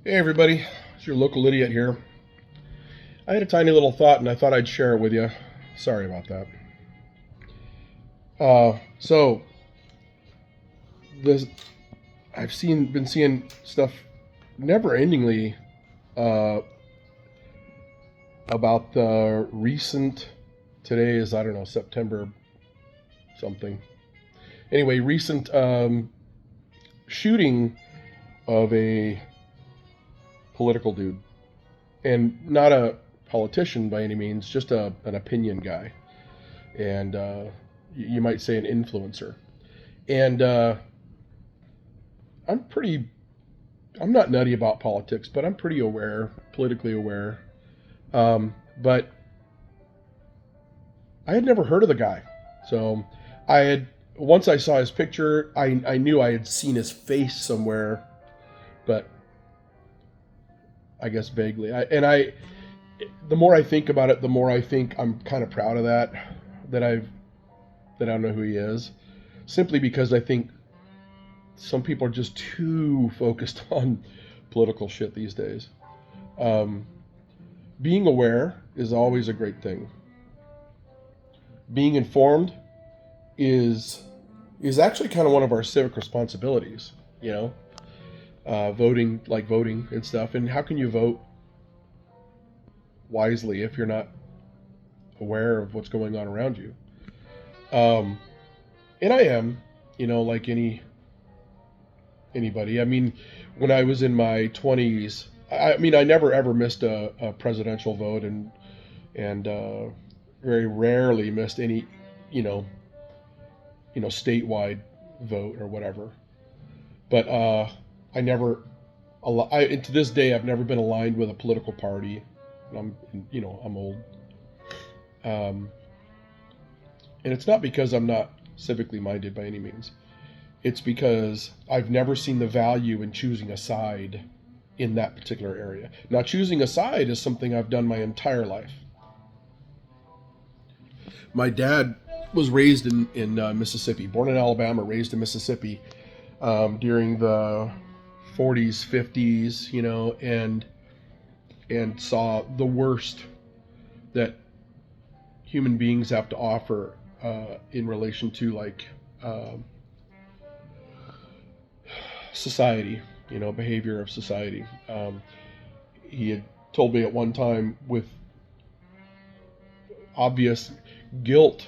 Hey everybody, it's your local idiot here. I had a tiny little thought and I thought I'd share it with you. Sorry about that. So this been seeing stuff never-endingly uh, about the recent. Today is, I don't know, September something. Anyway, recent shooting of a political dude, and not a politician by any means, just an opinion guy, and you might say an influencer. And I'm pretty, I'm not nutty about politics, but I'm pretty aware, politically aware. But I had never heard of the guy. So I had, once I saw his picture, I knew I had seen his face somewhere, but I guess vaguely. The more I think about it, the more I think I'm kind of proud of that that I don't know who he is, simply because I think some people are just too focused on political shit these days. Um, Being aware is always a great thing. Being informed is is actually kind of one of our civic responsibilities. You know, voting, like voting and stuff. And how can you vote wisely if you're not aware of what's going on around you? Um, and I am, like anybody. I mean, when I was in my 20s, I mean, I never ever missed a presidential vote, and very rarely missed any, you know, statewide vote or whatever. But I never, and to this day, I've never been aligned with a political party. I'm, I'm old, um, and it's not because I'm not civically minded by any means. It's because I've never seen the value in choosing a side in that particular area. Now, choosing a side is something I've done my entire life. My dad was raised in Mississippi, born in Alabama, raised in Mississippi during the 40s, 50s, and saw the worst that human beings have to offer in relation to like society, behavior of society. He had told me at one time with obvious guilt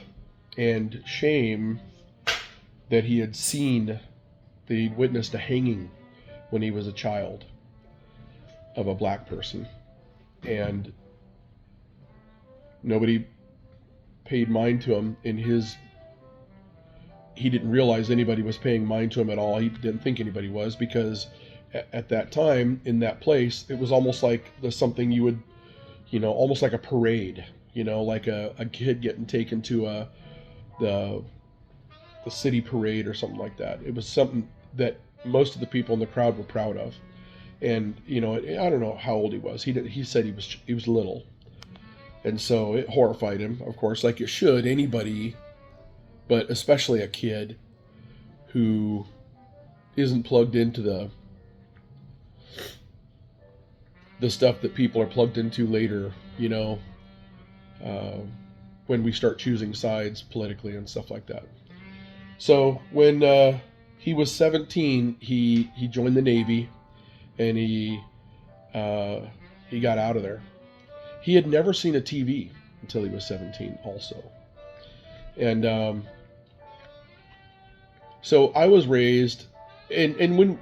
and shame that he had seen, that he'd witnessed a hanging when he was a child of a black person. And nobody paid mind to him in his. He didn't realize anybody was paying mind to him at all. He didn't think anybody was, because at that time in that place, it was almost like something you would, almost like a parade, like a kid getting taken to the the city parade or something like that. It was something that most of the people in the crowd were proud of. And I don't know how old he was. He said he was little, and so it horrified him, of course, like it should anybody, but especially a kid who isn't plugged into the stuff that people are plugged into later. Uh, when we start choosing sides politically and stuff like that. So when he was 17, he joined the Navy, and uh, he got out of there. He had never seen a TV until he was 17, also, and so I was raised, and when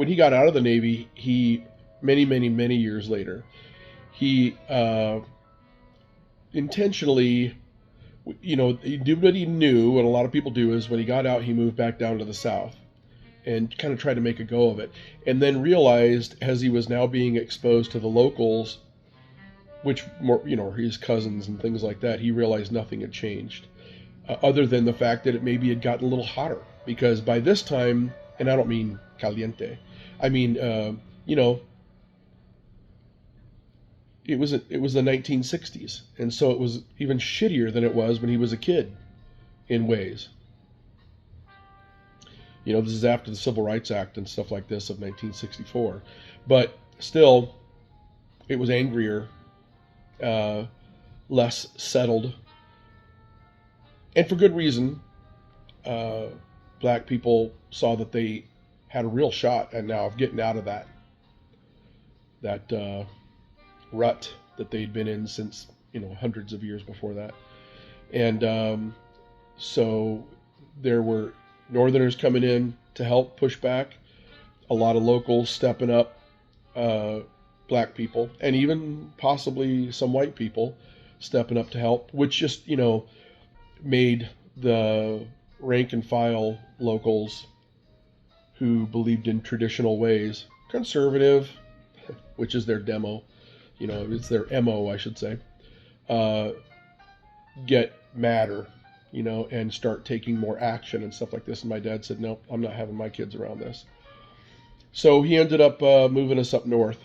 he got out of the Navy, he many years later, he intentionally, he did what he knew. What a lot of people do is when he got out, he moved back down to the South and kind of tried to make a go of it, and then realized as he was now being exposed to the locals, which more, his cousins and things like that, he realized nothing had changed, other than the fact that it maybe had gotten a little hotter, because by this time, and I don't mean caliente, I mean it was the 1960s, and so it was even shittier than it was when he was a kid in ways. This is after the Civil Rights Act and stuff like this of 1964, but still, it was angrier, uh, less settled, and for good reason. Uh, Black people saw that they had a real shot, and now of getting out of that rut that they'd been in since hundreds of years before that. And so there were Northerners coming in to help push back, a lot of locals stepping up, Black people, and even possibly some white people stepping up to help, which just made the rank and file locals who believed in traditional ways conservative, which is their demo, it's their MO, I should say, get madder, and start taking more action and stuff like this. And my dad said, no, I'm not having my kids around this. So he ended up moving us up north.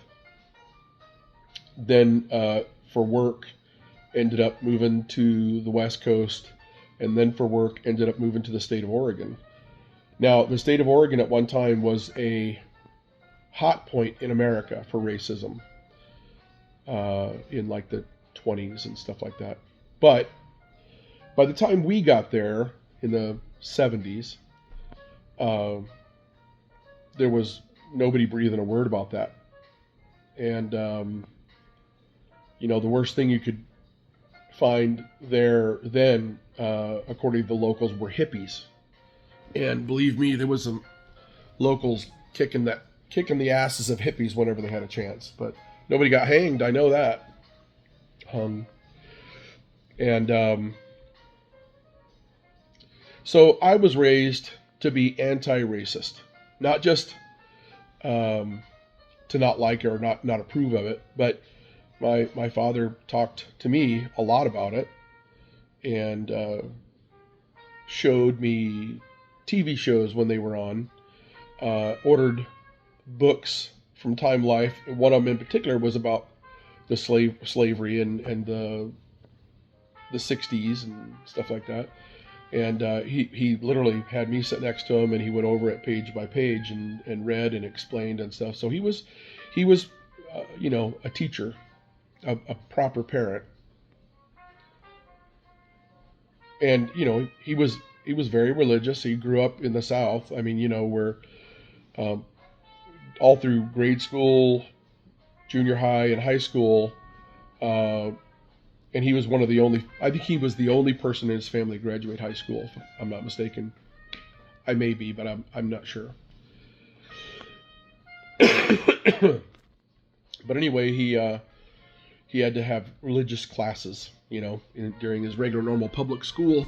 Then for work, ended up moving to the West Coast. And then for work, ended up moving to the state of Oregon. Now, the state of Oregon at one time was a hot point in America for racism in like the 20s and stuff like that. But by the time we got there in the 70s, there was nobody breathing a word about that. And, the worst thing you could find there then, according to the locals, were hippies. And believe me, there was some locals kicking the asses of hippies whenever they had a chance. But nobody got hanged, I know that. So I was raised to be anti-racist, not just to not like it or not approve of it, but my father talked to me a lot about it, and showed me TV shows when they were on, ordered books from Time Life. One of them in particular was about the slavery and the 60s and stuff like that. And he literally had me sit next to him, and he went over it page by page and read and explained and stuff. So he was a teacher, a proper parent. And he was very religious. He grew up in the South. I mean, where all through grade school, junior high, and high school, and he was I think he was the only person in his family to graduate high school, if I'm not mistaken. I may be, but I'm not sure. But anyway, he had to have religious classes, during his regular normal public school.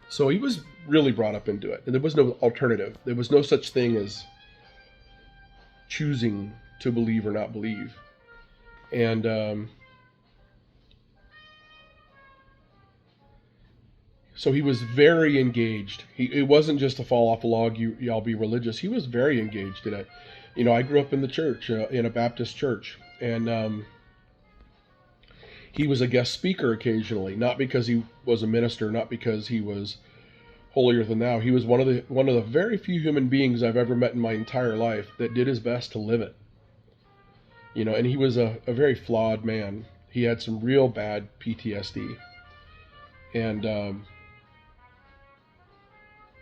So he was really brought up into it, and there was no alternative. There was no such thing as choosing to believe or not believe. And so he was very engaged. It wasn't just a fall off a log, y'all be religious. He was very engaged in it. I grew up in the church, in a Baptist church, and he was a guest speaker occasionally, not because he was a minister, not because he was holier than thou. He was one of the very few human beings I've ever met in my entire life that did his best to live it. And he was a very flawed man. He had some real bad PTSD. And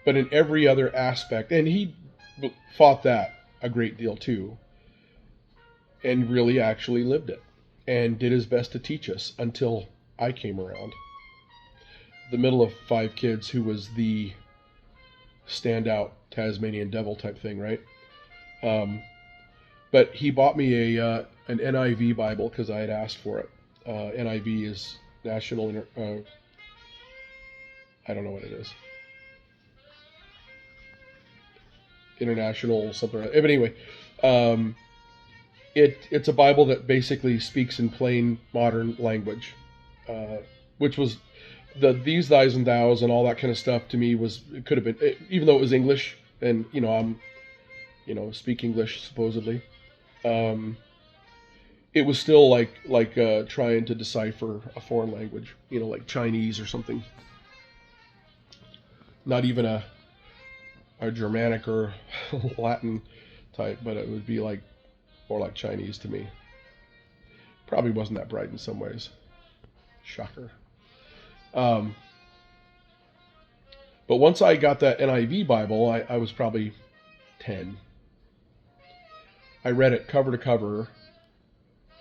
but in every other aspect, and he fought that a great deal too, and really actually lived it, and did his best to teach us until I came around. The middle of 5 kids, who was the standout Tasmanian devil type thing, right? But he bought me an NIV Bible because I had asked for it. NIV is National I don't know what it is. International something. But anyway, it's a Bible that basically speaks in plain modern language, which was these, thys, and thous, and all that kind of stuff. To me, it could have been, even though it was English, and I'm speak English supposedly. It was still like trying to decipher a foreign language, like Chinese or something. Not even a Germanic or Latin type, but it would be like more like Chinese to me. Probably wasn't that bright in some ways. Shocker. Um, but once I got that NIV Bible, I was probably 10. I read it cover to cover,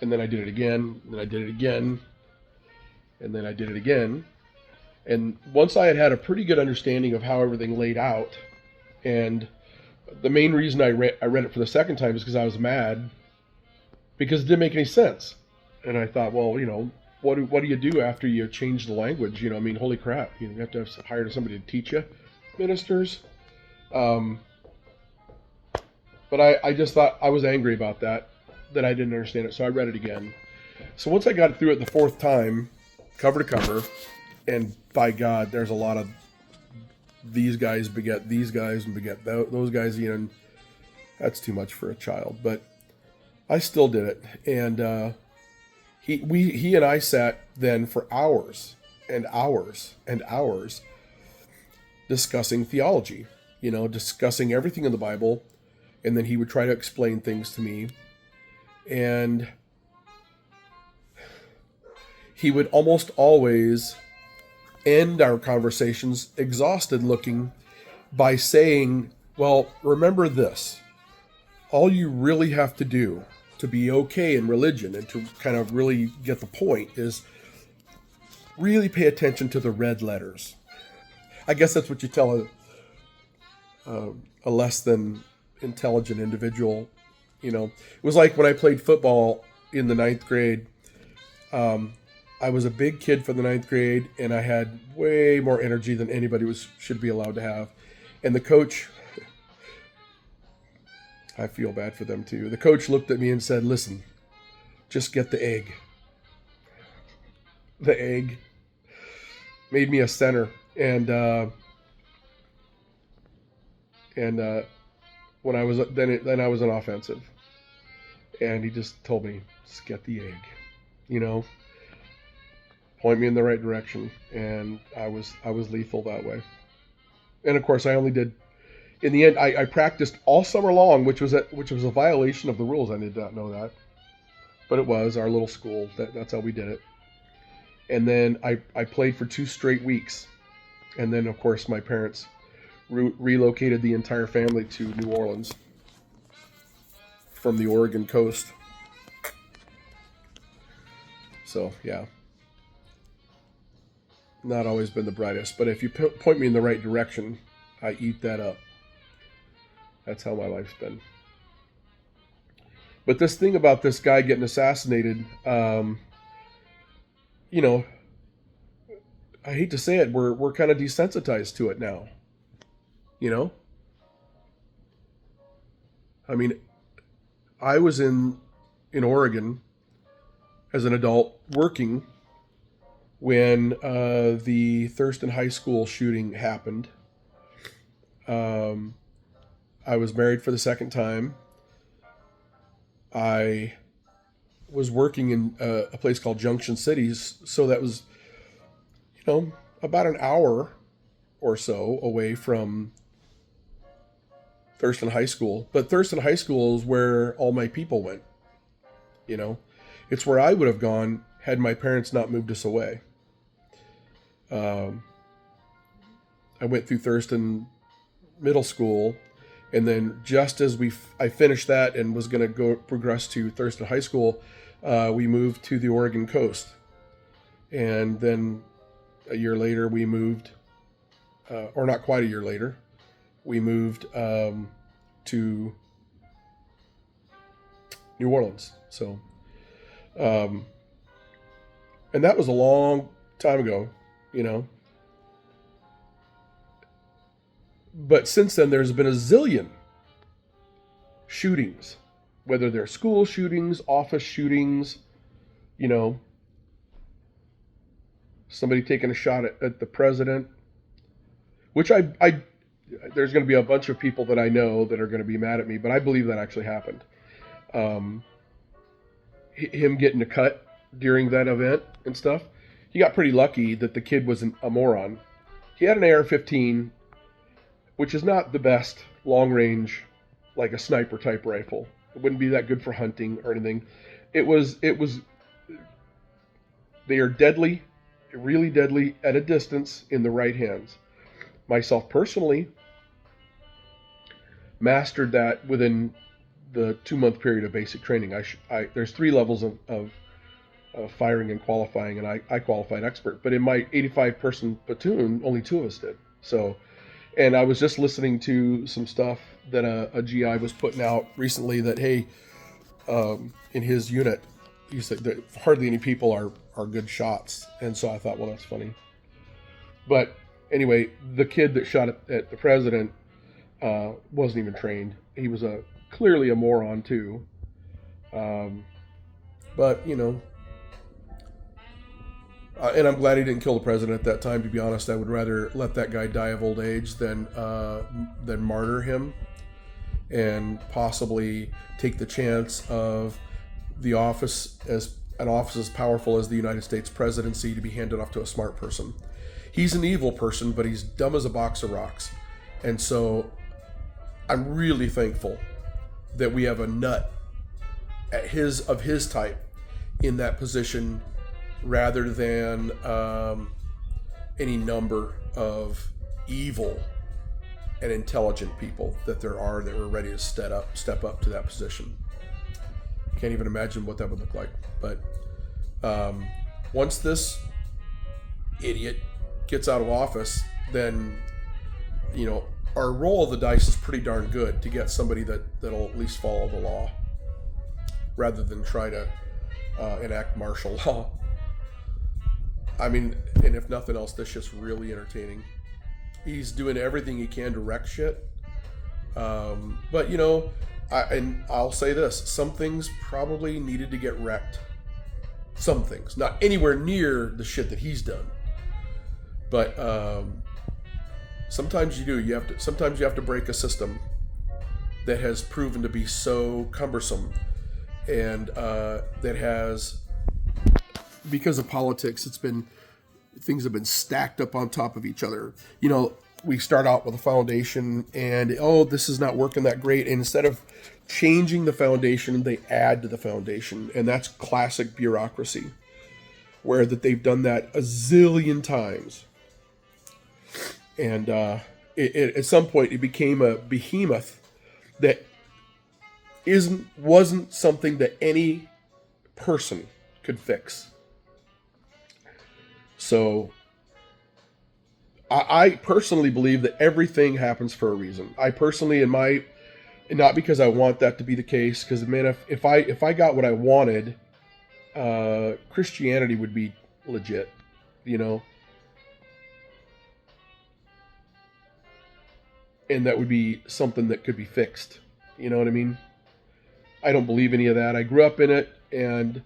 and then I did it again, and then I did it again, and then I did it again. And once I had a pretty good understanding of how everything laid out, and the main reason I read it for the second time is because I was mad because it didn't make any sense. And I thought, well, what do you do after you change the language? I mean, holy crap, you have to hire somebody to teach you, ministers. But I just thought I was angry about that I didn't understand it, so I read it again. So once I got through it the fourth time, cover to cover, and by God, there's a lot of these guys beget these guys and beget those guys, that's too much for a child. But I still did it, and he and I sat then for hours and hours and hours discussing theology, discussing everything in the Bible, and then he would try to explain things to me, and he would almost always end our conversations exhausted looking by saying, well, remember this. All you really have to do to be okay in religion and to kind of really get the point is really pay attention to the red letters. I guess that's what you tell a less than intelligent individual. It was like when I played football in the 9th grade. I was a big kid for the 9th grade, and I had way more energy than anybody should be allowed to have. And the coach, I feel bad for them too. The coach looked at me and said, listen, just get the egg. The egg made me a center. And when I was then I was an offensive. And he just told me, just get the egg, point me in the right direction, and I was lethal that way. And of course, I only did. In the end, I practiced all summer long, which was a violation of the rules. I did not know that, but it was our little school. That's how we did it. And then I played for 2 straight weeks, and then of course my parents relocated the entire family to New Orleans from the Oregon coast. So yeah. Not always been the brightest, but if you point me in the right direction, I eat that up. That's how my life's been. But this thing about this guy getting assassinated, I hate to say it, we're kind of desensitized to it now. I mean, I was in Oregon as an adult working when the Thurston High School shooting happened. I was married for the second time. I was working in a place called Junction Cities, so that was, about an hour or so away from Thurston High School. But Thurston High School is where all my people went. It's where I would have gone had my parents not moved us away. I went through Thurston Middle School, and then just as I finished that and was going to progress to Thurston High School, we moved to the Oregon coast. And then a year later we moved, or not quite a year later, we moved to New Orleans. So, and that was a long time ago, But since then, there's been a zillion shootings, whether they're school shootings, office shootings, somebody taking a shot at the president, which there's going to be a bunch of people that I know that are going to be mad at me, but I believe that actually happened. Him getting a cut during that event and stuff, he got pretty lucky that the kid was a moron. He had an AR-15, which is not the best long range, like a sniper type rifle. It wouldn't be that good for hunting or anything. It was they are deadly, really deadly at a distance in the right hands. Myself personally mastered that within the 2 month period of basic training. There's 3 levels of firing and qualifying, and I qualified expert. But in my 85 person platoon, only 2 of us did. So, and I was just listening to some stuff that a GI was putting out recently that, hey, in his unit, he said that hardly any people are good shots. And so I thought, well, that's funny. But anyway, the kid that shot at the president wasn't even trained. He was clearly a moron too. But and I'm glad he didn't kill the president at that time. To be honest, I would rather let that guy die of old age than martyr him, and possibly take the chance of the office as powerful as the United States presidency to be handed off to a smart person. He's an evil person, but he's dumb as a box of rocks. And so I'm really thankful that we have a nut of his type in that position, rather than any number of evil and intelligent people that there are that are ready to step up to that position. Can't even imagine what that would look like. But once this idiot gets out of office, then our roll of the dice is pretty darn good to get somebody that'll at least follow the law, rather than try to enact martial law. I mean, and if nothing else, this shit's really entertaining. He's doing everything he can to wreck shit. But I'll say this: some things probably needed to get wrecked. Some things, not anywhere near the shit that he's done. But sometimes you do. Sometimes you have to break a system that has proven to be so cumbersome, and that has, because of politics, things have been stacked up on top of each other. We start out with a foundation, and this is not working that great. And instead of changing the foundation, they add to the foundation, and that's classic bureaucracy, where that they've done that a zillion times. And at some point, it became a behemoth that wasn't something that any person could fix. So I personally believe that everything happens for a reason. I personally, not because I want that to be the case, because man, if I got what I wanted, Christianity would be legit, and that would be something that could be fixed. You know what I mean? I don't believe any of that. I grew up in it, and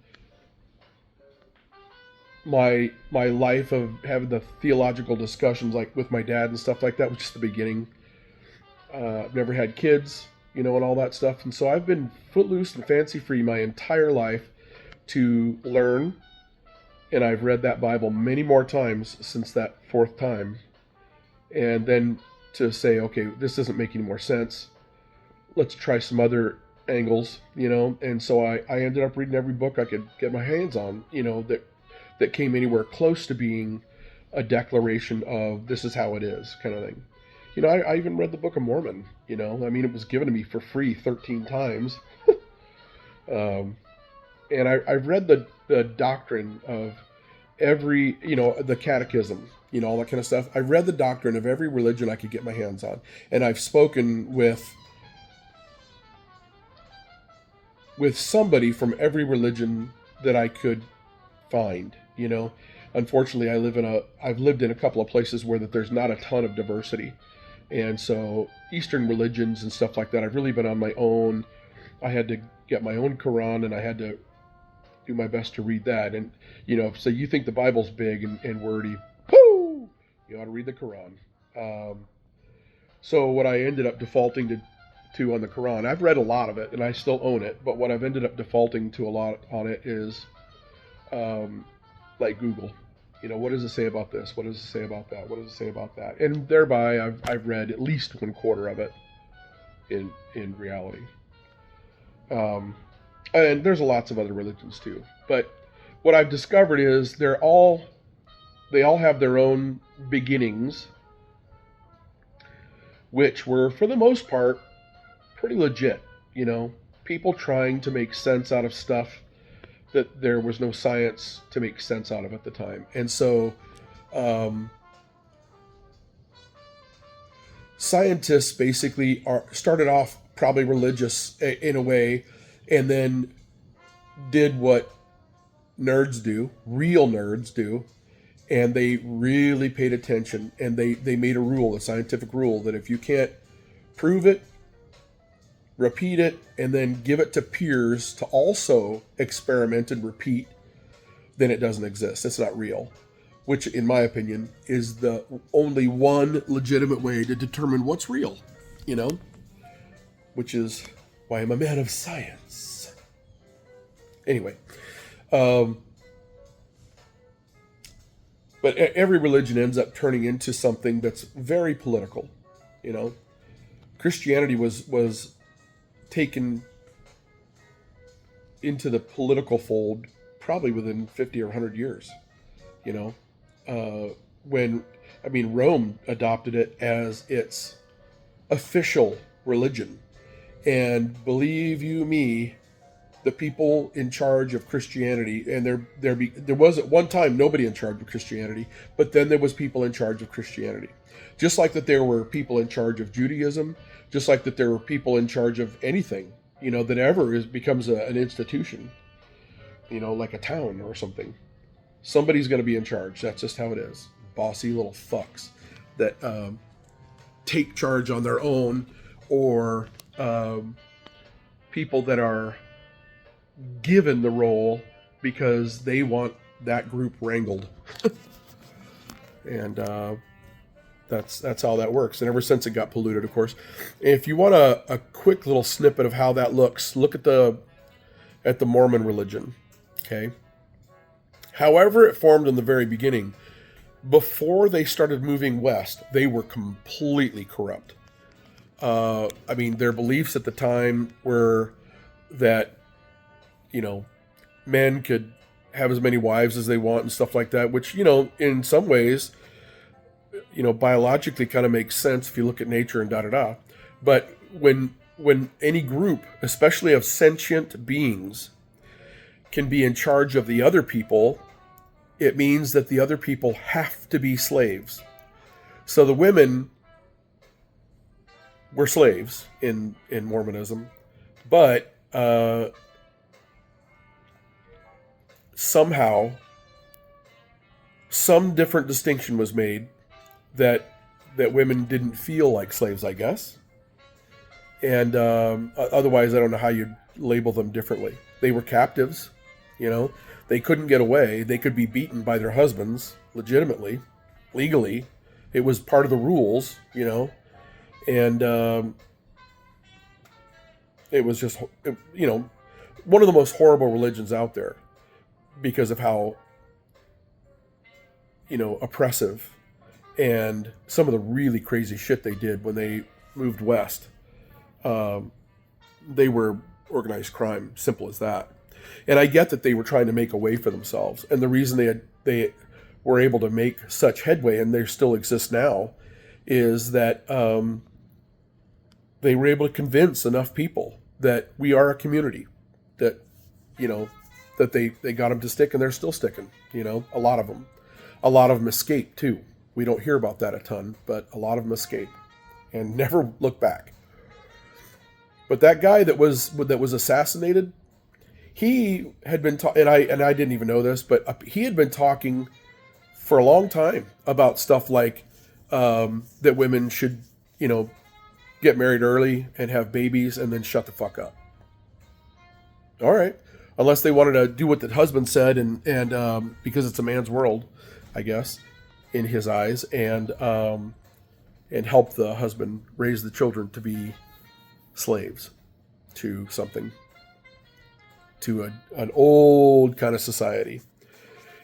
my life of having the theological discussions like with my dad and stuff like that was just the beginning. I've never had kids, and all that stuff. And so I've been footloose and fancy free my entire life to learn. And I've read that Bible many more times since that 4th time. And then to say, okay, this doesn't make any more sense. Let's try some other angles, And so I ended up reading every book I could get my hands on, that came anywhere close to being a declaration of this is how it is kind of thing. I even read the Book of Mormon, it was given to me for free 13 times. And I've read the doctrine of every, the catechism, all that kind of stuff. I read the doctrine of every religion I could get my hands on. And I've spoken with somebody from every religion that I could find, Unfortunately, I've lived in a couple of places where that there's not a ton of diversity. And so Eastern religions and stuff like that, I've really been on my own. I had to get my own Quran, and I had to do my best to read that. And, so you think the Bible's big and wordy, poo! You ought to read the Quran. So what I ended up defaulting to on the Quran, I've read a lot of it, and I still own it, but what I've ended up defaulting to a lot on it is like Google. What does it say about this? What does it say about that? What does it say about that? And thereby, I've read at least 1/4 of it in reality. Um, and there's lots of other religions too. But what I've discovered is they all have their own beginnings, which were for the most part pretty legit. You know, people trying to make sense out of stuff that there was no science to make sense out of at the time. And so um, scientists basically started off probably religious in a way, and then did what nerds do, real nerds do, and they really paid attention, and they made a rule, a scientific rule, that if you can't prove it, repeat it, and then give it to peers to also experiment and repeat, then it doesn't exist. It's not real. Which, in my opinion, is the only one legitimate way to determine what's real, you know? Which is why I'm a man of science. Anyway, but every religion ends up turning into something that's very political, you know? Christianity was taken into the political fold probably within 50 or 100 years, you know? When, I mean, Rome adopted it as its official religion. And believe you me, the people in charge of Christianity, and there was at one time nobody in charge of Christianity, but then there was people in charge of Christianity. Just like that there were people in charge of Judaism, just like that there were people in charge of anything, you know, that ever becomes an institution, you know, like a town or something. Somebody's going to be in charge. That's just how it is. Bossy little fucks that take charge on their own, or people that are given the role because they want that group wrangled. And that's how that works. And ever since it got polluted, of course. If you want a quick little snippet of how that looks, look at the Mormon religion. Okay. However it formed in the very beginning, before they started moving west, they were completely corrupt. I mean, their beliefs at the time were that, you know, men could have as many wives as they want and stuff like that, which, you know, in some ways, you know, biologically kind of makes sense if you look at nature and da-da-da. But when any group, especially of sentient beings, can be in charge of the other people, it means that the other people have to be slaves. So the women were slaves in Mormonism, but somehow some different distinction was made that women didn't feel like slaves, I guess. And otherwise, I don't know how you'd label them differently. They were captives, you know. They couldn't get away. They could be beaten by their husbands legitimately, legally. It was part of the rules, you know. And it was just, you know, one of the most horrible religions out there because of how, you know, oppressive and some of the really crazy shit they did when they moved west. They were organized crime, simple as that. And I get that they were trying to make a way for themselves. And the reason they were able to make such headway, and they still exist now, is that they were able to convince enough people that we are a community, that, you know, that they got them to stick, and they're still sticking, you know, a lot of them. A lot of them escape, too. We don't hear about that a ton, but a lot of them escape and never look back. But that guy that was assassinated, he had been and I didn't even know this, but he had been talking for a long time about stuff like that women should, you know, get married early and have babies and then shut the fuck up. All right, unless they wanted to do what the husband said, and because it's a man's world, I guess, in his eyes, and help the husband raise the children to be slaves to something, to an old kind of society.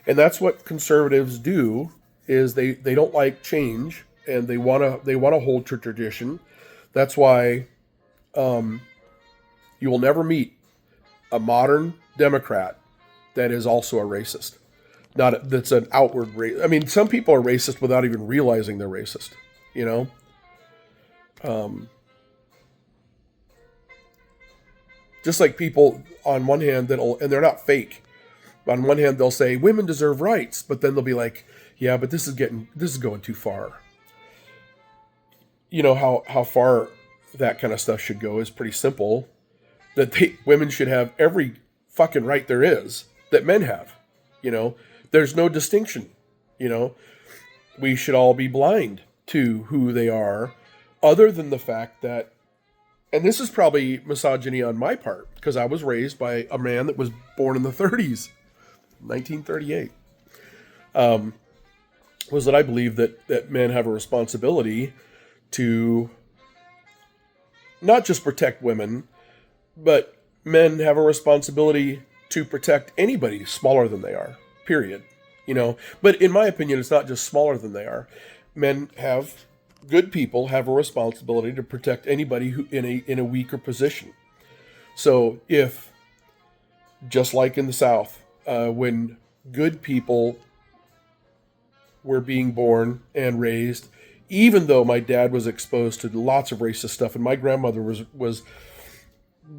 And that's what conservatives do, is they don't like change, and they want to hold to tradition. That's why you You will never meet a modern Democrat that is also a racist. Not that's an outward race. I mean, some people are racist without even realizing they're racist. You know, just like people on one hand that'll, and they're not fake. On one hand, they'll say women deserve rights, but then they'll be like, yeah, but this is going too far. You know how far that kind of stuff should go is pretty simple. That women should have every fucking right there is that men have. You know, there's no distinction. You know, we should all be blind to who they are, other than the fact that, and this is probably misogyny on my part, because I was raised by a man that was born in the 30s, 1938, was that I believe that men have a responsibility to not just protect women, but men have a responsibility to protect anybody smaller than they are, period. You know, but in my opinion, it's not just smaller than they are. Men have, good people have a responsibility to protect anybody who in a weaker position. So if, just like in the South, when good people were being born and raised, even though my dad was exposed to lots of racist stuff, and my grandmother was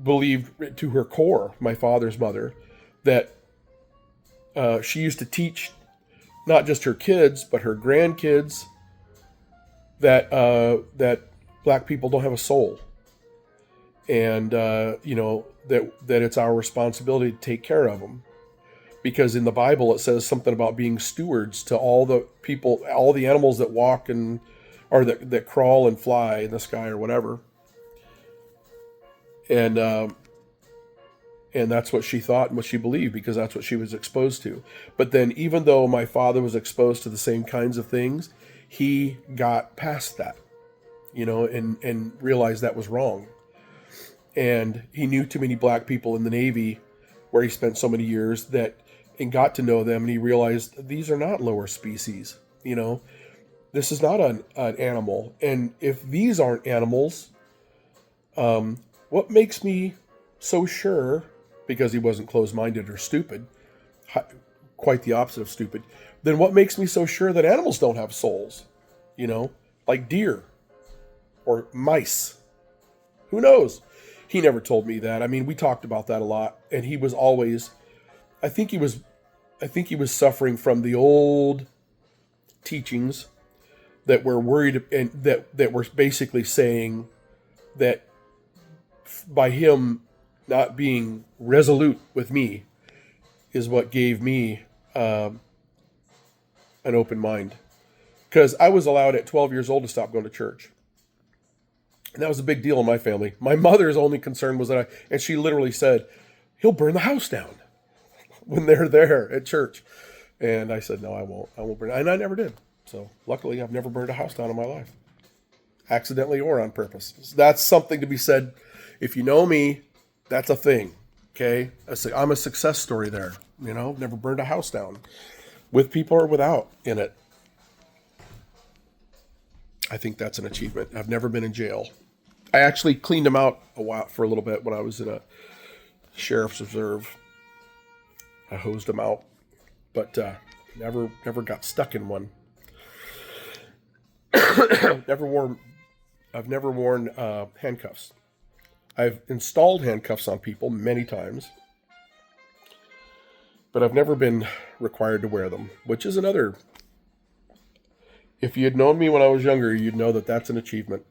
believed to her core, my father's mother, that she used to teach not just her kids but her grandkids that that black people don't have a soul, and you know that it's our responsibility to take care of them, because in the Bible it says something about being stewards to all the people, all the animals that walk and or that crawl and fly in the sky or whatever, and that's what she thought and what she believed, because that's what she was exposed to. But then, even though my father was exposed to the same kinds of things, he got past that, you know, and realized that was wrong. And he knew too many black people in the Navy, where he spent so many years, and got to know them, and he realized these are not lower species. You know, this is not an animal. And if these aren't animals, what makes me so sure, because he wasn't closed-minded or stupid, quite the opposite of stupid, then what makes me so sure that animals don't have souls? You know, like deer or mice. Who knows? He never told me that. I mean, we talked about that a lot, and he was always, I think he was suffering from the old teachings that were worried, and that were basically saying that by him not being resolute with me is what gave me an open mind. Because I was allowed at 12 years old to stop going to church. And that was a big deal in my family. My mother's only concern was and she literally said, he'll burn the house down when they're there at church. And I said, no, I won't burn it. And I never did. So luckily, I've never burned a house down in my life, accidentally or on purpose. That's something to be said. If you know me, that's a thing. Okay. I'm a success story there. You know, never burned a house down, with people or without in it. I think that's an achievement. I've never been in jail. I actually cleaned them out for a little bit when I was in a sheriff's reserve. I hosed them out, but never got stuck in one. I've never worn handcuffs. I've installed handcuffs on people many times, but I've never been required to wear them, which is another. If you had known me when I was younger, you'd know that that's an achievement.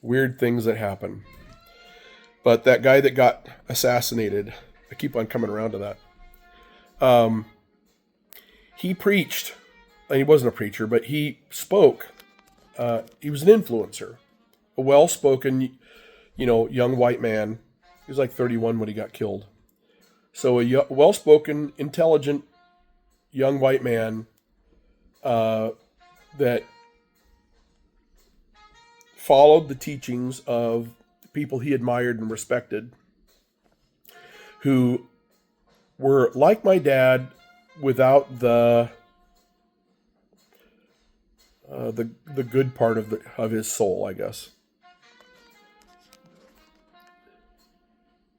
Weird things that happen. But that guy that got assassinated, I keep on coming around to that. He preached, and he wasn't a preacher, but he spoke. He was an influencer, a well-spoken, young white man. He was like 31 when he got killed. So a well-spoken, intelligent, young white man that followed the teachings of people he admired and respected, who were like my dad without the the good part of his soul, I guess,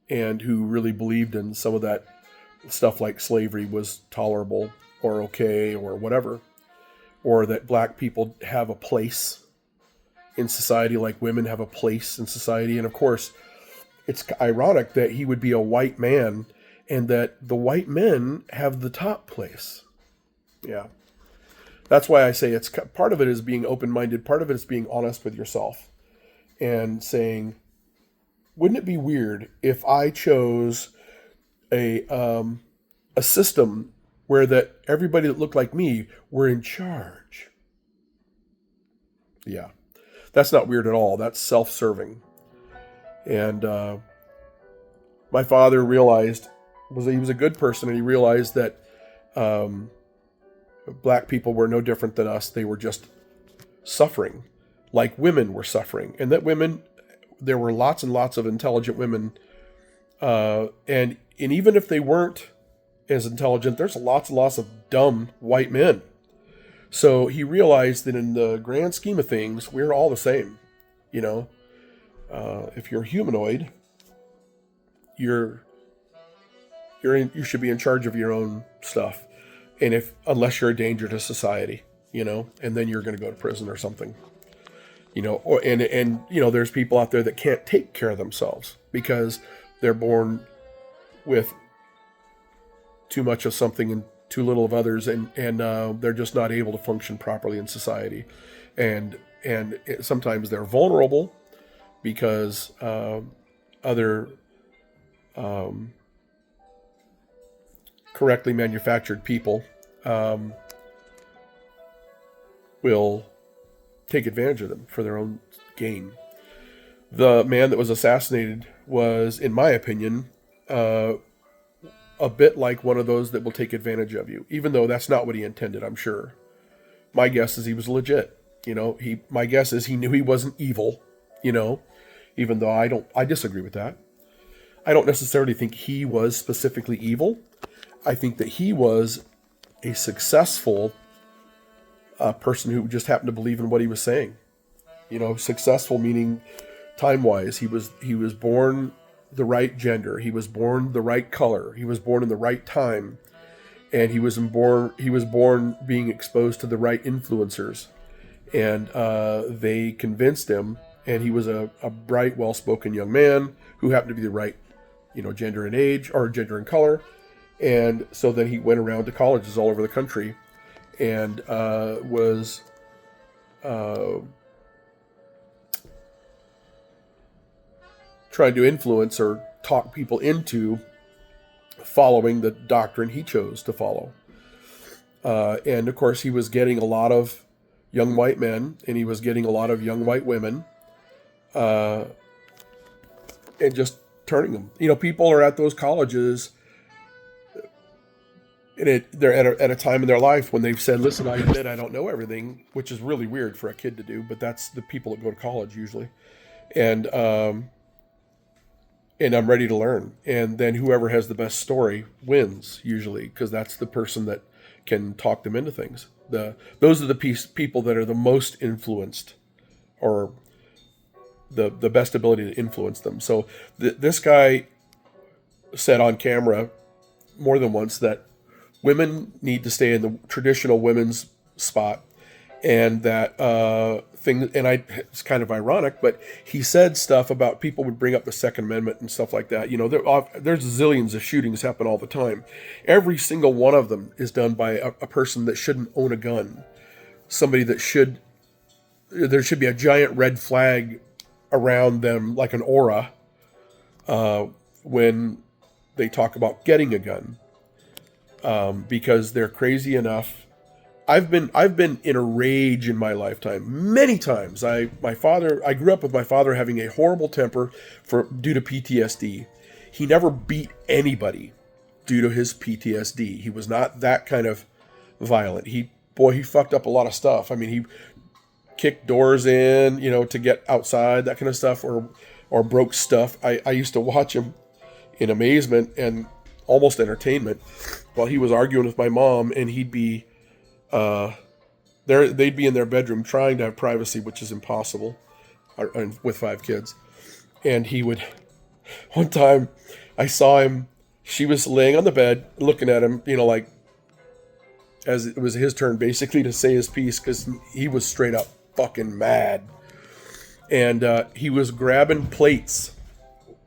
and who really believed in some of that stuff like slavery was tolerable or okay or whatever, or that black people have a place in society like women have a place in society. And of course, it's ironic that he would be a white man and that the white men have the top place. Yeah. That's why I say it's part of it is being open-minded, part of it is being honest with yourself and saying, wouldn't it be weird if I chose a system where that everybody that looked like me were in charge? Yeah, that's not weird at all. That's self-serving. And my father realized he was a good person, and he realized that black people were no different than us. They were just suffering like women were suffering, and that women, there were lots and lots of intelligent women, and even if they weren't as intelligent, there's lots and lots of dumb white men. So he realized that in the grand scheme of things, we're all the same. You know, if you're humanoid, you should be in charge of your own stuff, and unless you're a danger to society, you know, and then you're going to go to prison or something. You know, and you know, there's people out there that can't take care of themselves because they're born with too much of something and too little of others, and they're just not able to function properly in society, and sometimes they're vulnerable because other correctly manufactured people will take advantage of them for their own gain. The man that was assassinated was, in my opinion, a bit like one of those that will take advantage of you, even though that's not what he intended, I'm sure. My guess is he was legit. You know, my guess is he knew he wasn't evil, you know, even though I disagree with that. I don't necessarily think he was specifically evil. I think that he was a successful person who just happened to believe in what he was saying. You know, successful meaning time-wise. He was born the right gender. He was born the right color. He was born in the right time, and he was born being exposed to the right influencers, and they convinced him. And he was a bright, well-spoken young man who happened to be the right, you know, gender and age, or gender and color. And so then he went around to colleges all over the country and was trying to influence or talk people into following the doctrine he chose to follow. And of course, he was getting a lot of young white men, and he was getting a lot of young white women, and just turning them. You know, people are at those colleges, and they're at a time in their life when they've said, listen, I admit I don't know everything, which is really weird for a kid to do, but that's the people that go to college usually. And I'm ready to learn. And then whoever has the best story wins, usually, because that's the person that can talk them into things. Those are the people that are the most influenced, or the best ability to influence them. So this guy said on camera more than once that women need to stay in the traditional women's spot, and that it's kind of ironic, but he said stuff about people would bring up the Second Amendment and stuff like that. You know, there's zillions of shootings happen all the time. Every single one of them is done by a person that shouldn't own a gun. Somebody that there should be a giant red flag around them, like an aura, when they talk about getting a gun, because they're crazy enough. I've been in a rage in my lifetime many times. I grew up with my father having a horrible temper due to PTSD. He never beat anybody due to his PTSD. He was not that kind of violent. He fucked up a lot of stuff. I mean, he kicked doors in, you know, to get outside, that kind of stuff, or broke stuff. I used to watch him in amazement and almost entertainment while he was arguing with my mom, and he'd be, the they'd be in their bedroom trying to have privacy, which is impossible, with 5 kids. And he would, one time I saw him, she was laying on the bed looking at him, like as it was his turn basically to say his piece, because he was straight up fucking mad. And he was grabbing plates.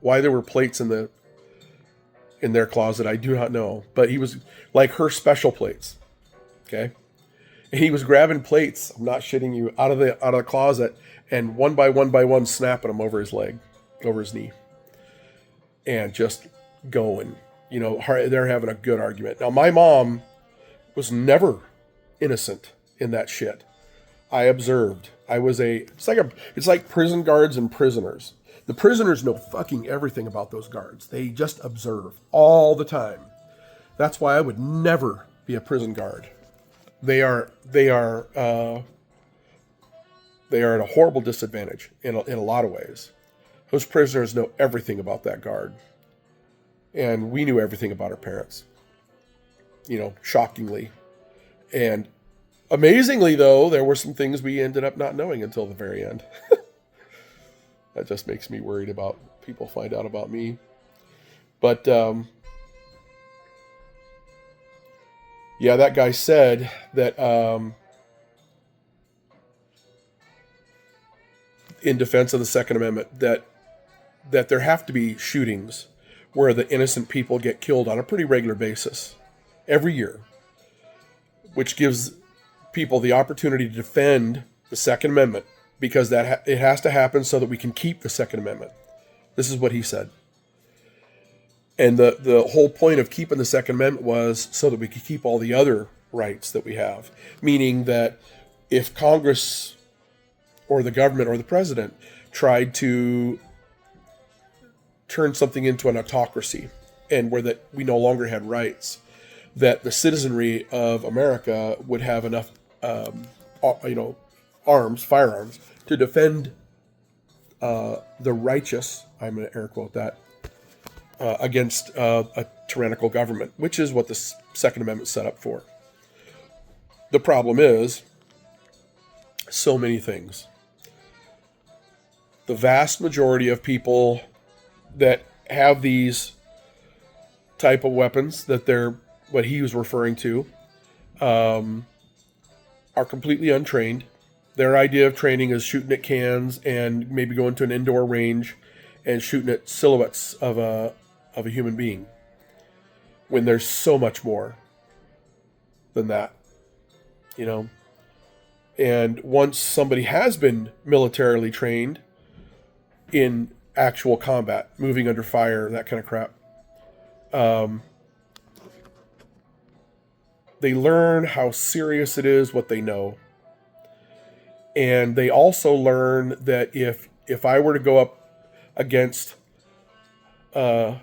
Why there were plates in their closet, I do not know. But he was like her special plates. Okay? And he was grabbing plates, I'm not shitting you, out of the closet, and one by one snapping them over his leg, over his knee. And just going. They're having a good argument. Now, my mom was never innocent in that shit. I observed. It's like prison guards and prisoners. The prisoners know fucking everything about those guards. They just observe all the time. That's why I would never be a prison guard. They are at a horrible disadvantage in a lot of ways. Those prisoners know everything about that guard. And we knew everything about our parents. Shockingly. And amazingly, though, there were some things we ended up not knowing until the very end. That just makes me worried about people find out about me. But, yeah, that guy said that in defense of the Second Amendment, that there have to be shootings where the innocent people get killed on a pretty regular basis every year, which gives people the opportunity to defend the Second Amendment, because it has to happen so that we can keep the Second Amendment. This is what he said. And the whole point of keeping the Second Amendment was so that we could keep all the other rights that we have. Meaning that if Congress or the government or the president tried to turn something into an autocracy, and where that we no longer had rights, that the citizenry of America would have enough, firearms, to defend the righteous, I'm going to air quote that, against a tyrannical government, which is what the Second Amendment set up for. The problem is so many things. The vast majority of people that have these type of weapons that they're, what he was referring to, are completely untrained. Their idea of training is shooting at cans and maybe going to an indoor range and shooting at silhouettes of a human being, when there's so much more than that, And once somebody has been militarily trained in actual combat, moving under fire, that kind of crap, they learn how serious it is what they know. And they also learn that if I were to go up against a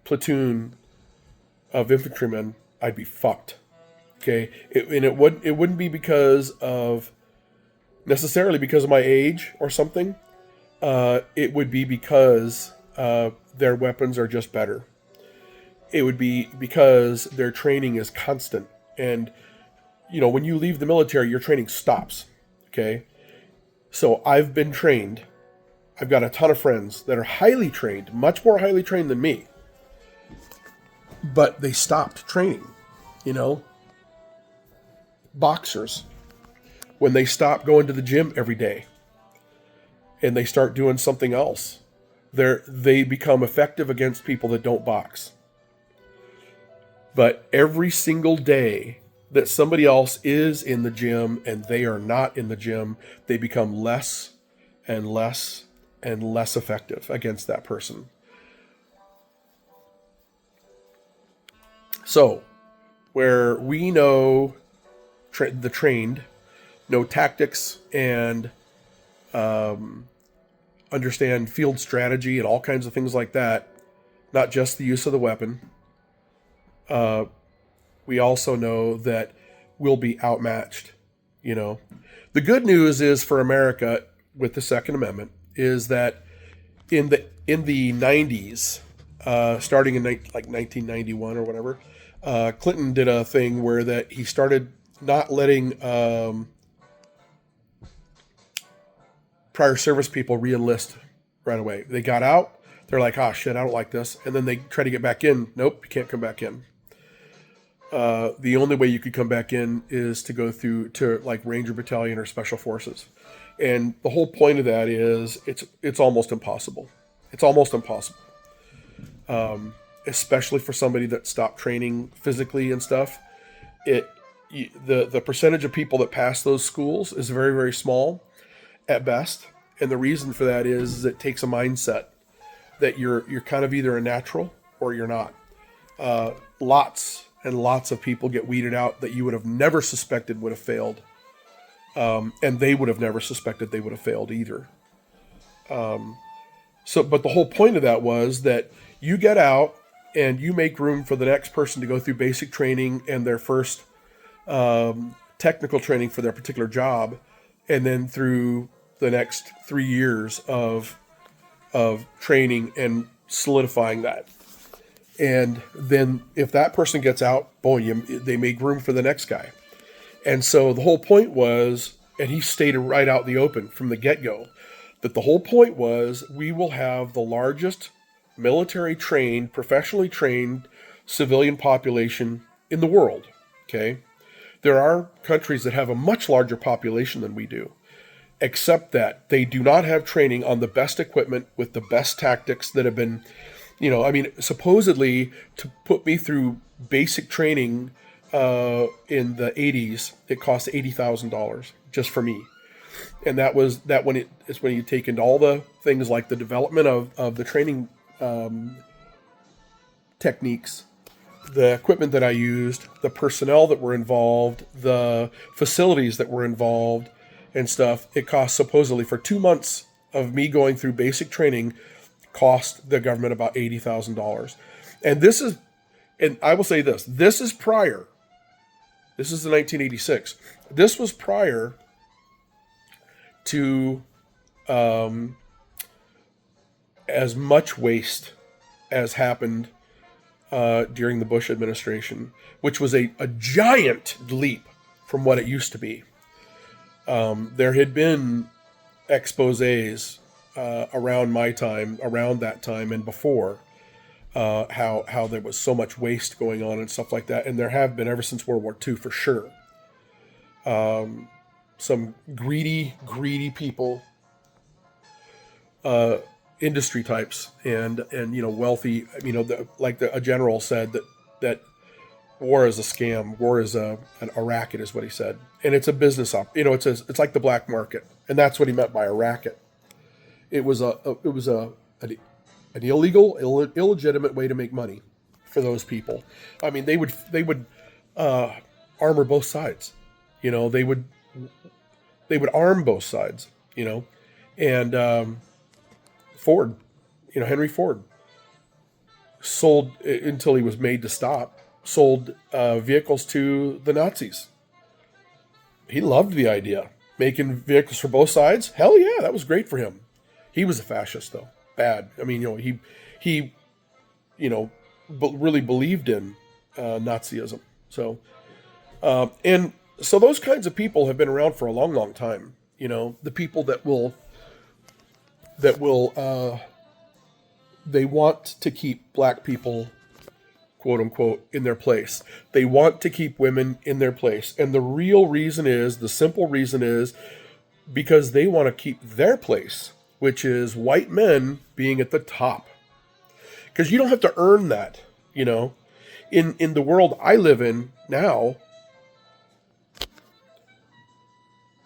platoon of infantrymen, I'd be fucked. Okay, it wouldn't be necessarily because of my age or something. It would be because their weapons are just better. It would be because their training is constant, and when you leave the military, your training stops. Okay, so I've been trained. I've got a ton of friends that are highly trained, much more highly trained than me. But they stopped training, Boxers, when they stop going to the gym every day and they start doing something else, they become effective against people that don't box. But every single day that somebody else is in the gym and they are not in the gym, they become less and less and less effective against that person. So, where we know the trained, know tactics and understand field strategy and all kinds of things like that, not just the use of the weapon, we also know that we'll be outmatched. The good news is for America with the Second Amendment is that in the 90s, starting in like 1991 or whatever, Clinton did a thing where that he started not letting prior service people re-enlist right away. They got out. They're like, oh, shit, I don't like this. And then they try to get back in. Nope, you can't come back in. The only way you could come back in is to go through to like Ranger Battalion or Special Forces. And the whole point of that is it's almost impossible. It's almost impossible. Especially for somebody that stopped training physically and stuff. The percentage of people that pass those schools is very, very small at best. And the reason for that is it takes a mindset that you're kind of either a natural or you're not. Lots and lots of people get weeded out that you would have never suspected would have failed. And they would have never suspected they would have failed either. But the whole point of that was that you get out and you make room for the next person to go through basic training and their first technical training for their particular job, and then through the next 3 years of training and solidifying that. And then if that person gets out, boy, they make room for the next guy. And so the whole point was, and he stated right out in the open from the get-go, that the whole point was we will have the largest military trained, professionally trained civilian population in the world. Okay? There are countries that have a much larger population than we do, except that they do not have training on the best equipment with the best tactics that have been, supposedly to put me through basic training in the 80s, it cost $80,000 just for me. And it's when you take into all the things like the development of the training techniques, the equipment that I used, the personnel that were involved, the facilities that were involved and stuff. It cost supposedly for 2 months of me going through basic training cost the government about $80,000. And I will say this is prior. This is in 1986. This was prior to as much waste as happened during the Bush administration, which was a giant leap from what it used to be. There had been exposés around my time, around that time and before, how there was so much waste going on and stuff like that. And there have been ever since World War II for sure. Some greedy people, industry types and wealthy, a general said that war is a scam. War is a racket is what he said. And it's a business it's like the black market. And that's what he meant by a racket. It was an illegal, illegitimate way to make money for those people. I mean, they would armor both sides. They would arm both sides. And Ford, Henry Ford sold until he was made to stop. Sold vehicles to the Nazis. He loved the idea, making vehicles for both sides. Hell yeah, that was great for him. He was a fascist, though. Bad. I mean, he really believed in Nazism. So, and so those kinds of people have been around for a long, long time. The people that will they want to keep black people, quote unquote, in their place. They want to keep women in their place. And the simple reason is because they want to keep their place, which is white men being at the top. Because you don't have to earn that, In the world I live in now,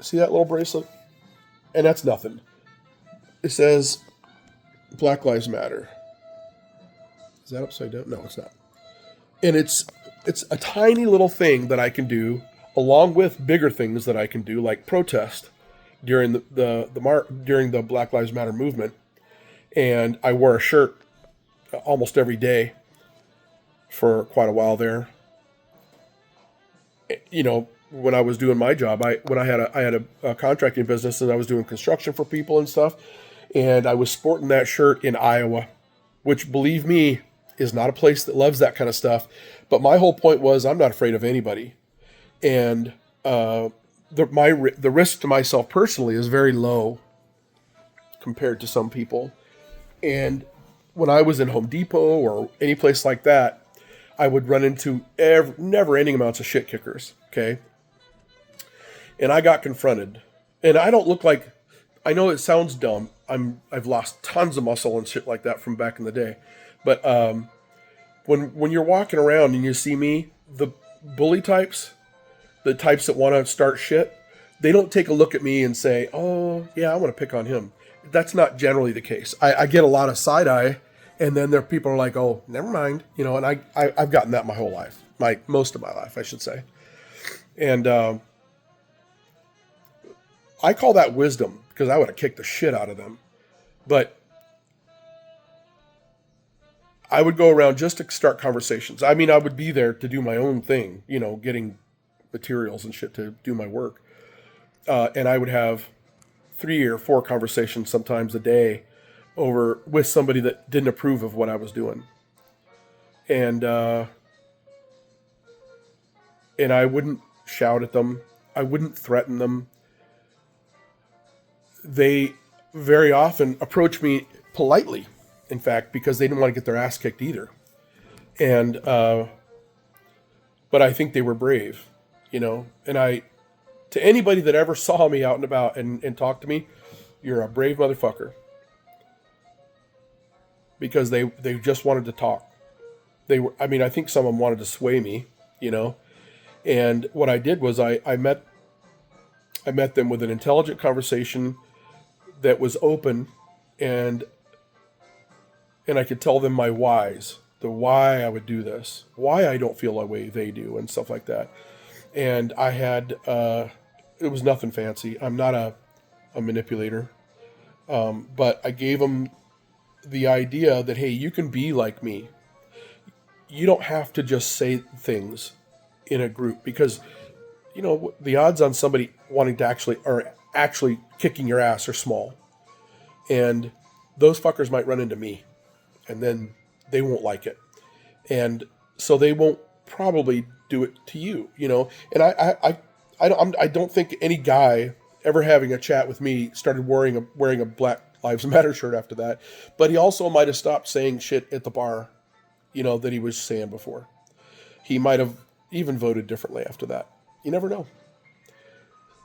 see that little bracelet? And that's nothing. It says Black Lives Matter. Is that upside down? No, it's not. And it's a tiny little thing that I can do, along with bigger things that I can do, like protest during during the Black Lives Matter movement. And I wore a shirt almost every day for quite a while there. When I was doing my job, I had a contracting business and I was doing construction for people and stuff, and I was sporting that shirt in Iowa, which, believe me, is not a place that loves that kind of stuff. But my whole point was I'm not afraid of anybody. And the risk to myself personally is very low compared to some people. And when I was in Home Depot or any place like that, I would run into never-ending amounts of shit kickers, okay? And I got confronted. And I don't look like, I know it sounds dumb. I've lost tons of muscle and shit like that from back in the day. But when you're walking around and you see me, the bully types, the types that want to start shit, they don't take a look at me and say, oh, yeah, I want to pick on him. That's not generally the case. I get a lot of side eye, and then there are people are like, oh, never mind. You know, and I've gotten that my whole life, most of my life, I should say. And I call that wisdom because I would have kicked the shit out of them. But I would go around just to start conversations. I mean, I would be there to do my own thing, you know, getting materials and shit to do my work. And I would have 3 or 4 conversations sometimes a day with somebody that didn't approve of what I was doing. And I wouldn't shout at them. I wouldn't threaten them. They very often approach me politely, in fact, because they didn't want to get their ass kicked either. And, but I think they were brave, you know, and to anybody that ever saw me out and about and talked to me, you're a brave motherfucker. Because they just wanted to talk. I think some of them wanted to sway me, you know. And what I did was I met them with an intelligent conversation that was open, and I could tell them my whys, the why I would do this, why I don't feel the way they do, and stuff like that. And I had, it was nothing fancy. I'm not a manipulator. But I gave them the idea that, hey, you can be like me. You don't have to just say things in a group because, you know, the odds on somebody wanting to actually kicking your ass are small. And those fuckers might run into me and then they won't like it. And so they won't probably do it to you, you know. And I don't think any guy ever having a chat with me started wearing a Black Lives Matter shirt after that. But he also might have stopped saying shit at the bar, you know, that he was saying before. He might have even voted differently after that. You never know.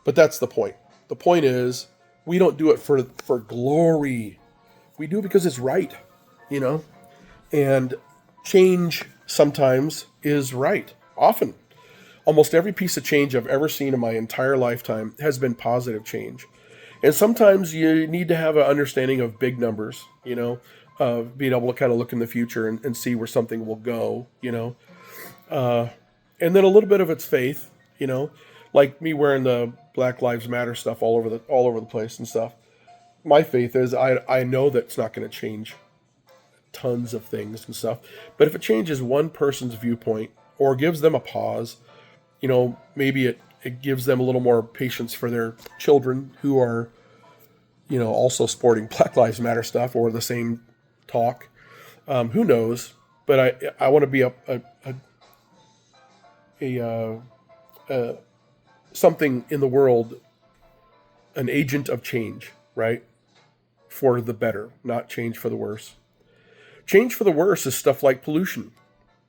But that's the point. The point is, we don't do it for glory. We do it because it's right, you know. And change sometimes is right. Often. Almost every piece of change I've ever seen in my entire lifetime has been positive change. And sometimes you need to have an understanding of big numbers, you know, being able to kind of look in the future and see where something will go, you know. And then a little bit of it's faith, you know, like me wearing the Black Lives Matter stuff all over the place and stuff. My faith is I know that it's not going to change tons of things and stuff. But if it changes one person's viewpoint or gives them a pause, you know, maybe it gives them a little more patience for their children who are, you know, also sporting Black Lives Matter stuff or the same talk. Who knows? But I want to be something in the world, an agent of change, right? For the better, not change for the worse. Change for the worse is stuff like pollution,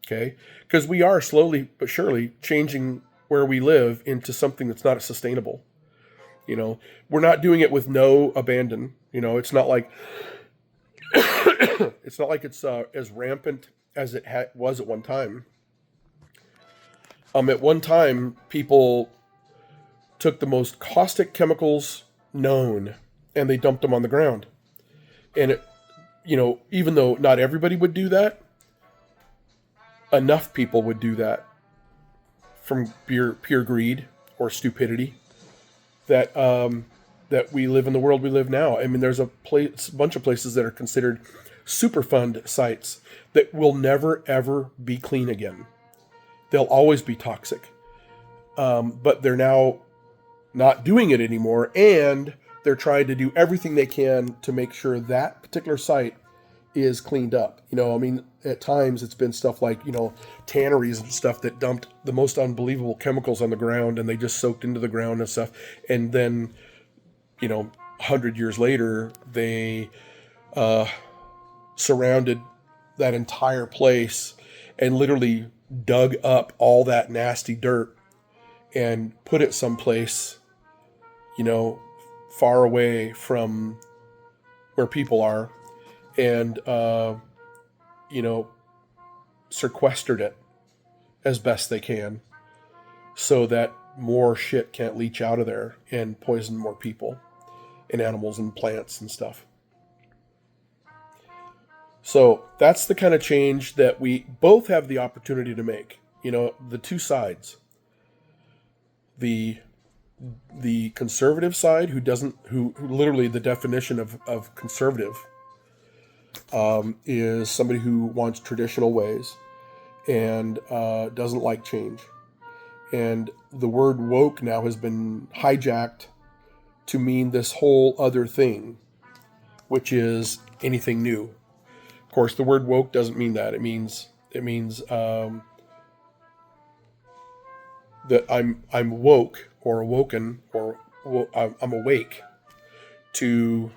okay? Because we are slowly but surely changing where we live into something that's not sustainable. You know, we're not doing it with no abandon. You know, it's not like it's as rampant as it was at one time. At one time, people took the most caustic chemicals known and they dumped them on the ground. And it, you know, even though not everybody would do that, enough people would do that from pure greed or stupidity that we live in the world we live now. I mean, there's a bunch of places that are considered Superfund sites that will never, ever be clean again. They'll always be toxic. But they're now not doing it anymore, and they're trying to do everything they can to make sure that particular site is cleaned up. I mean, at times it's been stuff like, tanneries and stuff that dumped the most unbelievable chemicals on the ground, and they just soaked into the ground and stuff. And then, 100 years later, they surrounded that entire place and literally dug up all that nasty dirt and put it someplace, far away from where people are, and sequestered it as best they can so that more shit can't leach out of there and poison more people and animals and plants and stuff. So that's the kind of change that we both have the opportunity to make. The two sides. The conservative side, who literally the definition of conservative is somebody who wants traditional ways and doesn't like change. And the word woke now has been hijacked to mean this whole other thing, which is anything new. Of course, the word woke doesn't mean that. It means that I'm woke or awoken or I'm awake to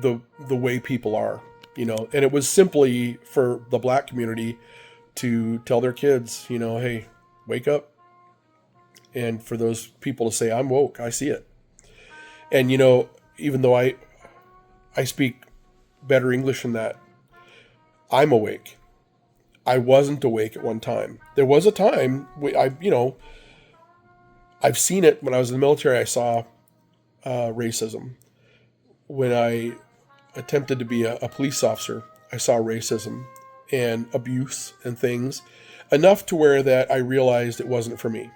the way people are, and it was simply for the black community to tell their kids, hey, wake up. And for those people to say, I'm woke, I see it. And, even though I speak better English than that, I'm awake. I wasn't awake at one time. There was a time I've seen it when I was in the military. I saw racism. When I attempted to be a police officer, I saw racism and abuse and things enough to where that I realized it wasn't for me.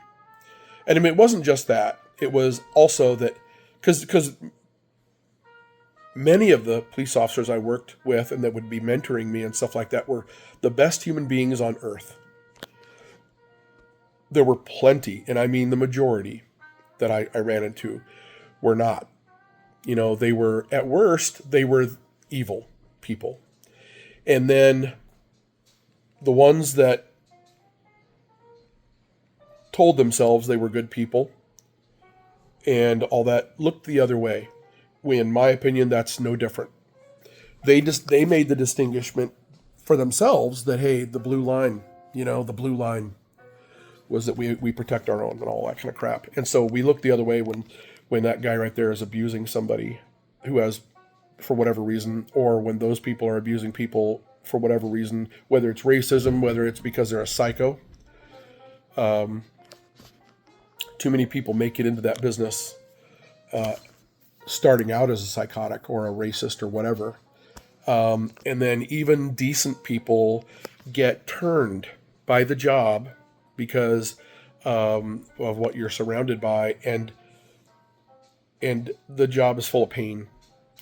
And I mean, it wasn't just that. It was also that because many of the police officers I worked with and that would be mentoring me and stuff like that were the best human beings on earth. There were plenty, and I mean the majority that I ran into were not. They were, at worst, they were evil people. And then the ones that told themselves they were good people and all that looked the other way. In my opinion, that's no different. They made the distinguishment for themselves that, hey, the blue line was that we protect our own and all that kind of crap. And so we look the other way when that guy right there is abusing somebody who has, for whatever reason, or when those people are abusing people for whatever reason, whether it's racism, whether it's because they're a psycho. Too many people make it into that business starting out as a psychotic or a racist or whatever. And then even decent people get turned by the job because of what you're surrounded by, and the job is full of pain,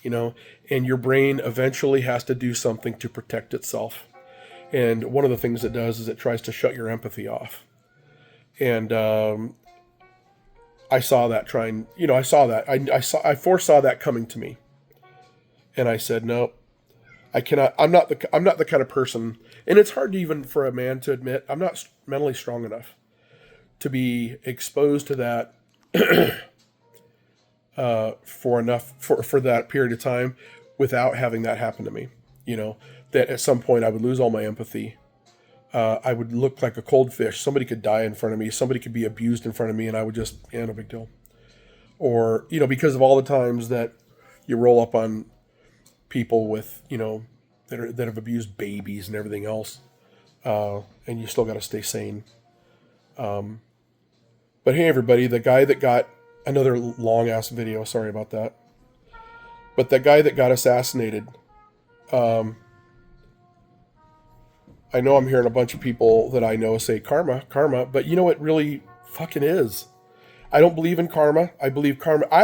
and your brain eventually has to do something to protect itself. And one of the things it does is it tries to shut your empathy off. And I saw that I foresaw that coming to me. And I said, no, I cannot, I'm not the kind of person, and it's hard even for a man to admit, I'm not mentally strong enough to be exposed to that for that period of time without having that happen to me. That at some point I would lose all my empathy. I would look like a cold fish. Somebody could die in front of me. Somebody could be abused in front of me, and I would just, no big deal. Or, because of all the times that you roll up on people with, that have abused babies and everything else, and you still got to stay sane. But hey, everybody, the guy that got another long ass video. Sorry about that. But that guy that got assassinated. I know I'm hearing a bunch of people that I know say karma, but you know what really fucking is? I don't believe in karma. I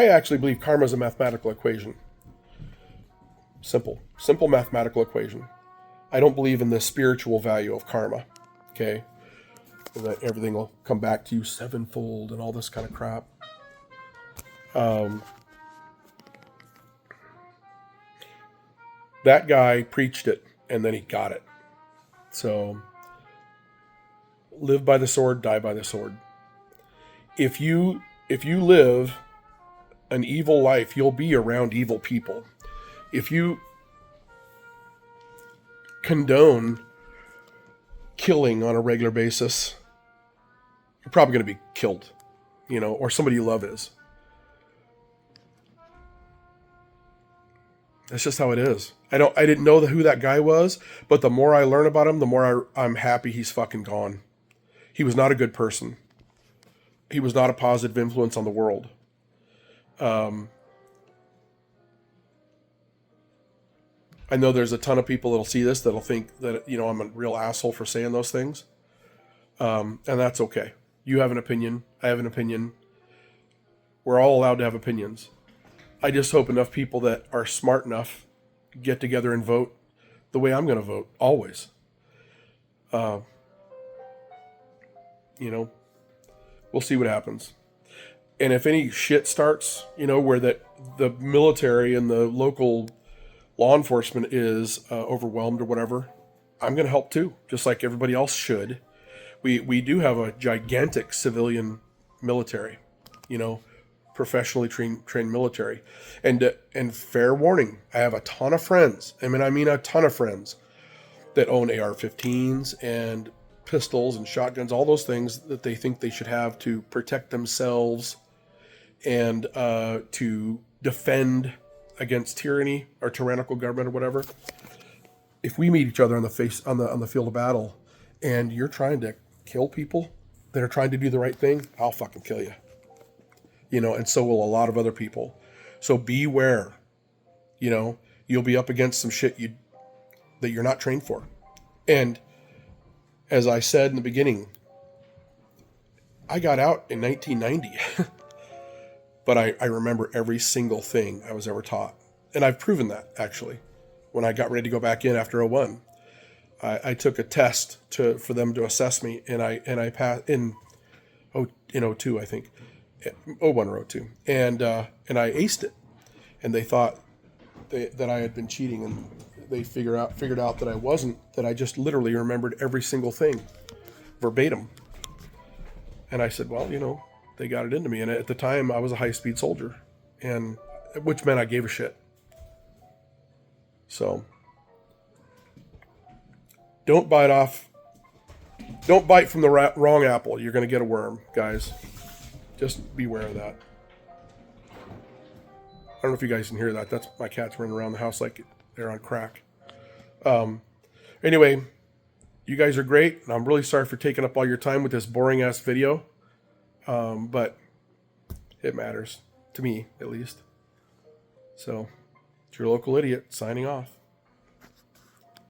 actually believe karma is a mathematical equation. Simple mathematical equation. I don't believe in the spiritual value of karma. Okay? That everything will come back to you sevenfold and all this kind of crap. That guy preached it, and then he got it. So live by the sword, die by the sword. If you live an evil life, you'll be around evil people. If you condone killing on a regular basis, you're probably going to be killed, or somebody you love is. That's just how it is. I didn't know who that guy was, but the more I learn about him, the more I'm happy he's fucking gone. He was not a good person. He was not a positive influence on the world. I know there's a ton of people that'll see this that'll think that, I'm a real asshole for saying those things. And that's okay. You have an opinion. I have an opinion. We're all allowed to have opinions. I just hope enough people that are smart enough get together and vote the way I'm going to vote, always. We'll see what happens. And if any shit starts, where the military and the local law enforcement is overwhelmed or whatever, I'm going to help too, just like everybody else should. We do have a gigantic civilian military, professionally trained military. And fair warning, I have a ton of friends, I mean a ton of friends that own AR-15s and pistols and shotguns, all those things that they think they should have to protect themselves and to defend against tyranny or tyrannical government or whatever. If we meet each other on the field of battle and you're trying to kill people that are trying to do the right thing, I'll fucking kill you. And so will a lot of other people. So beware. You'll be up against some shit that you're not trained for. And as I said in the beginning, I got out in 1990. But I remember every single thing I was ever taught. And I've proven that, actually. When I got ready to go back in after 01, I took a test for them to assess me, and I passed in 02, I think. 01 or 02. And I aced it. And they thought that I had been cheating, and they figured out that I wasn't, that I just literally remembered every single thing verbatim. And I said, well, they got it into me. And at the time, I was a high-speed soldier, and which meant I gave a shit. So don't bite from the wrong apple. You're going to get a worm, guys. Just beware of that. I don't know if you guys can hear that. That's my cats running around the house like they're on crack. Anyway, you guys are great. And I'm really sorry for taking up all your time with this boring-ass video. But it matters. To me, at least. So, it's your local idiot signing off.